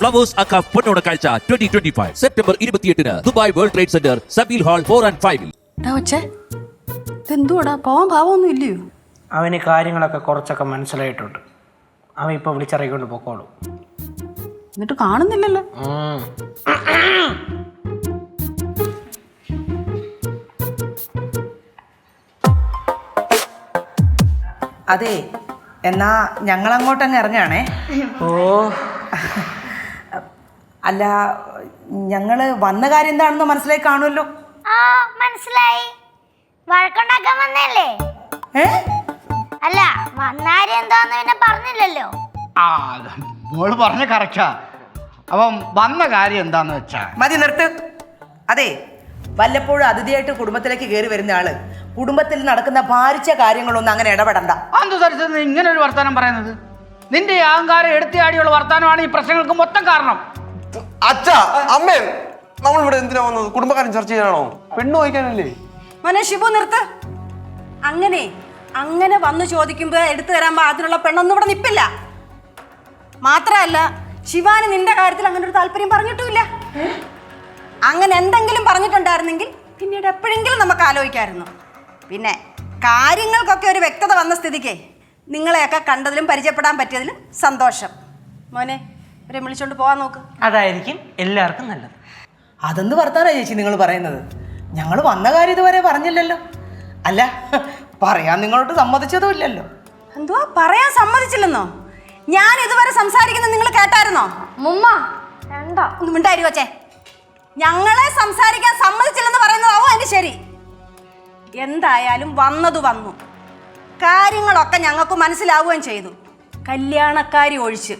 Flowers അക്ക പൊന്നോണ കാഴ്ച 2025 September 28 Dubai world trade centre Zabeel hall 4 and 5 ഇതെന്തുവാടാ പോവാൻ ഭാവമൊന്നും ഇല്ലയോ? അവന് കാര്യങ്ങളൊക്കെ കുറച്ചൊക്കെ മനസ്സിലായിട്ടുണ്ട്. അവൻ ഇപ്പോൾ വിളിച്ചിറങ്ങിക്കൊണ്ട് പൊക്കോളൂ. എന്നിട്ട് കാണുന്നില്ലല്ലോ. അതെ, എന്നാ ഞങ്ങൾ അങ്ങോട്ടങ്ങ് ഇറങ്ങുകയാണേ. ഓ അല്ല, ഞങ്ങൾ വന്ന കാര്യം എന്താണെന്ന് മനസ്സിലായി കാണുമല്ലോ. ആ മനസ്സിലായി. വഴക്കുണ്ടാക്കാൻ വന്നല്ലേ? അല്ല, വന്നാരും എന്താന്ന് പിന്നെ പറഞ്ഞില്ലല്ലോ. ആ മോള് പറഞ്ഞ കറക്റ്റാ. അപ്പം വന്ന കാര്യം എന്താന്ന് വെച്ചാ മതി, നിർത്ത്. അതെ, വല്ലപ്പോഴും അതിഥിയായിട്ട് കുടുംബത്തിലേക്ക് കയറി വരുന്ന ആള് കുടുംബത്തിൽ നടക്കുന്ന ഭാരിച്ച കാര്യങ്ങളൊന്നും അങ്ങനെ ഇടപെടണ്ട. അന്തു സരസ് ഇങ്ങനെ ഒരു വർത്താനം പറയുന്നത്? നിന്റെ ഈ അഹങ്കാരം എടുത്തിയാടിയുള്ള വർത്താനമാണ് ഈ പ്രശ്നങ്ങൾക്ക് മൊത്തം കാരണം. അച്ഛാ, അമ്മേ, നമ്മളിവിടെ എന്തിനാ വന്നത്? കുടുംബക്കാരൻ ചർച്ച ചെയ്യാനാണോ? പെണ്ണ് ചോദിക്കാനല്ലേ? മോനെ ഷിബു, നിർത്ത്. അങ്ങനെ വന്ന് ചോദിക്കുമ്പോ എടുത്തു തരാൻ അതിനുള്ള പെണ്ണൊന്നും ഇവിടെ നിപ്പില്ല. മാത്രമല്ല, ശിവാന് നിന്റെ കാര്യത്തിൽ അങ്ങനെ ഒരു താല്പര്യം പറഞ്ഞിട്ടുമില്ല. അങ്ങനെ എന്തെങ്കിലും പറഞ്ഞിട്ടുണ്ടായിരുന്നെങ്കിൽ പിന്നീട് എപ്പോഴെങ്കിലും നമുക്ക് ആലോചിക്കാമായിരുന്നു. പിന്നെ കാര്യങ്ങൾക്കൊക്കെ ഒരു വ്യക്തത വന്ന സ്ഥിതിക്ക് നിങ്ങളെയൊക്കെ കണ്ടതിലും പരിചയപ്പെടാൻ പറ്റിയതിലും സന്തോഷം. മോനെ, ഇവരെ വിളിച്ചോണ്ട് പോവാൻ നോക്ക്. അതായിരിക്കും എല്ലാവർക്കും നല്ലത്. അതെന്ത് വർത്താനാ ചേച്ചി നിങ്ങൾ പറയുന്നത്? ഞങ്ങൾ വന്ന കാര്യം ഇതുവരെ പറഞ്ഞില്ലല്ലോ. അല്ല, പറയാൻ നിങ്ങളോട് സമ്മതിച്ചതും ഇല്ലല്ലോ. എന്തുവാ പറയാൻ സമ്മതിച്ചില്ലെന്നോ? ഞാൻ ഇതുവരെ സംസാരിക്കുന്നത് നിങ്ങൾ കേട്ടായിരുന്നോ? മുമ്മ വേണ്ട. ഒന്ന് മിണ്ടായി കൊച്ചേ. ഞങ്ങളെ സംസാരിക്കാൻ സമ്മതിച്ചില്ലെന്ന് പറയുന്നതാവോ അതിന് ശരി? എന്തായാലും വന്നത് വന്നു. കാര്യങ്ങളൊക്കെ ഞങ്ങൾക്ക് മനസ്സിലാവുകയും ചെയ്തു. കല്യാണക്കാരി ഒഴിച്ച്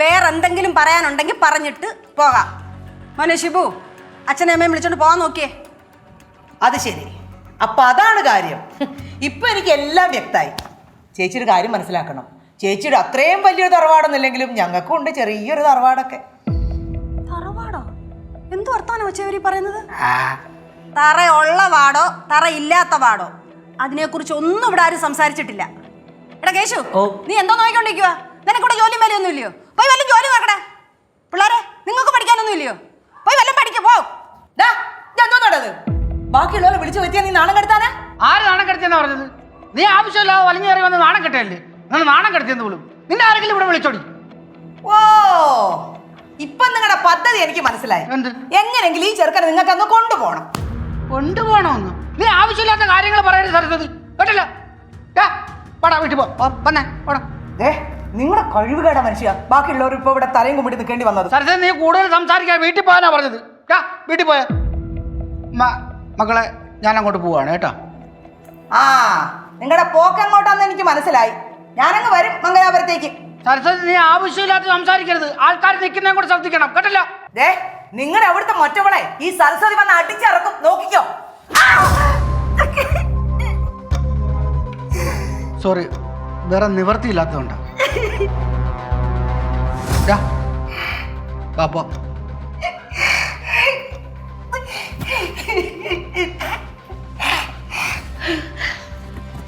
വേറെ എന്തെങ്കിലും പറയാനുണ്ടെങ്കിൽ പറഞ്ഞിട്ട് പോകാം. മോനെ ഷിബു, അച്ഛനെ അമ്മയും വിളിച്ചോണ്ട് പോകാൻ നോക്കിയേ. അത് ശരി, അപ്പൊ അതാണ് കാര്യം. ഇപ്പൊ എനിക്ക് എല്ലാം വ്യക്തമായി. ചേച്ചിയുടെ കാര്യം മനസ്സിലാക്കണം. ചേച്ചിയുടെ അത്രയും വലിയൊരു തറവാടൊന്നുമില്ലെങ്കിലും ഞങ്ങൾക്കും ഉണ്ട് ചെറിയൊരു തറവാടൊക്കെ. തറവാടോ? എന്തു വർത്താനം വെച്ചവരീ പറയുന്നത്? തറ ഉള്ള വാടോ തറ ഇല്ലാത്ത വാടോ അതിനെക്കുറിച്ച് ഒന്നും ഇവിടെ ആരും സംസാരിച്ചിട്ടില്ല. എടാ കേശു, നീ എന്തോ നോക്കിക്കൊണ്ടിരിക്കുക? നിനക്കൂടെ ജോലിയും വിലയൊന്നും ഇല്ലയോ? പോയി വല്ലതും ജോലി നോക്കട്ടെ. പിള്ളേരെ, നിങ്ങൾക്ക് പഠിക്കാനൊന്നും ഇല്ലയോ? പോയി വല്ലതും പഠിക്കോ. എന്തോന്നോടത്? ബാക്കിയുള്ളവരെ വിളിച്ചു വരുത്തിയാ നീ നാണം കെടുത്താനാ? ആര് നാണം കെടുത്തിയെന്നാ പറഞ്ഞത്? നീ ആവശ്യമില്ലാതെ വലിഞ്ഞേറി വന്ന് നാണം കെട്ടല്ലേ? നിങ്ങൾ നാണം കെടുത്തിയെന്ന് പോലും. നിന്നെ ആരെങ്കിലും ഇവിടെ വിളിച്ചോടി? ഓ, ഇപ്പൊ നിങ്ങളുടെ പദ്ധതി എനിക്ക് മനസ്സിലായി. എന്ത്? എങ്ങനെങ്കിലും ഈ ചെറുക്കനെ നിങ്ങൾക്ക് അങ്ങ് കൊണ്ടുപോകണം. കൊണ്ടുപോകണമെന്ന്? നീ ആവശ്യമില്ലാത്ത കാര്യങ്ങൾ പറയരുത് സരസ്വതി, കേട്ടല്ലോ? പാടാ, വീട്ടിൽ പോന്നേ. നിങ്ങളുടെ കഴിവുകേട മനുഷ്യ ബാക്കിയുള്ളവർ ഇപ്പൊ ഇവിടെ തലയും കുമ്പിട്ട് നിൽക്കേണ്ടി വന്നത്. സരസ്വതി, നീ കൂടുതൽ സംസാരിക്കാൻ വീട്ടിൽ പോകാനാ പറഞ്ഞത്. വീട്ടിൽ പോയ മക്കളെ, ഞാൻ അങ്ങോട്ട് പോവാണ് കേട്ടോ. ആ, നിങ്ങളുടെ പോക്കെങ്ങോട്ടാന്ന് എനിക്ക് മനസ്സിലായി. ഞാനങ്ങ് വരും മംഗലാപുരത്തേക്ക്. സരസ്വതി, നീ ആവശ്യമില്ലാത്ത സംസാരിക്കരുത്. ആൾക്കാർ നിൽക്കുന്നതും കൂടെ ശ്രദ്ധിക്കണം, കേട്ടല്ലോ? നിങ്ങളുടെ അവിടുത്തെ മറ്റവളെ ഈ സരസ്വതി വന്ന് അടിച്ചിറക്കും, നോക്കിക്കോ. സോറി, വേറെ നിവർത്തിയില്ലാത്തതുകൊണ്ടാ. പാപ്പ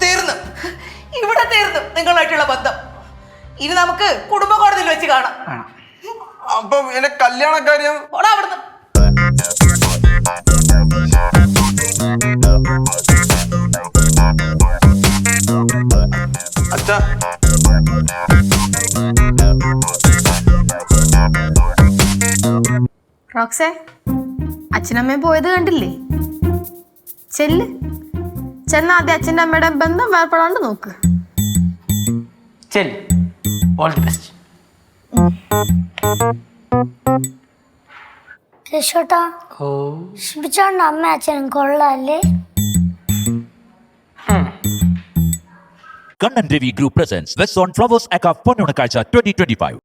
തീർന്നു, ഇവിടെ തീർന്നു നിങ്ങളായിട്ടുള്ള ബന്ധം. ഇനി നമുക്ക് കുടുംബ കോടതിയിൽ വെച്ച് കാണാം. അപ്പൊ എന്റെ കല്യാണക്കാര്യം അവിടുന്ന് അച്ഛാ, റോക്സേ, അച്ഛനമ്മയും പോയത് കണ്ടില്ലേ? ചെന്നാദ്യം അച്ഛൻ്റെ അമ്മയുടെ ബന്ധം വേർപ്പെടാണ്ട് നോക്ക്. All the best. രക്ഷോട്ടാ, ഷിബിച്ചോണ്ട അമ്മ അച്ഛനും കൊള്ളാല്ലേ? കണ്ണൻ രവി ഗ്രൂപ്പ് പ്രസൻസ് വെസ്റ്റ് ഓൺ ഫ്ലവേഴ്സ് അക്ക പൊന്നോണ കാഴ്ച 2025.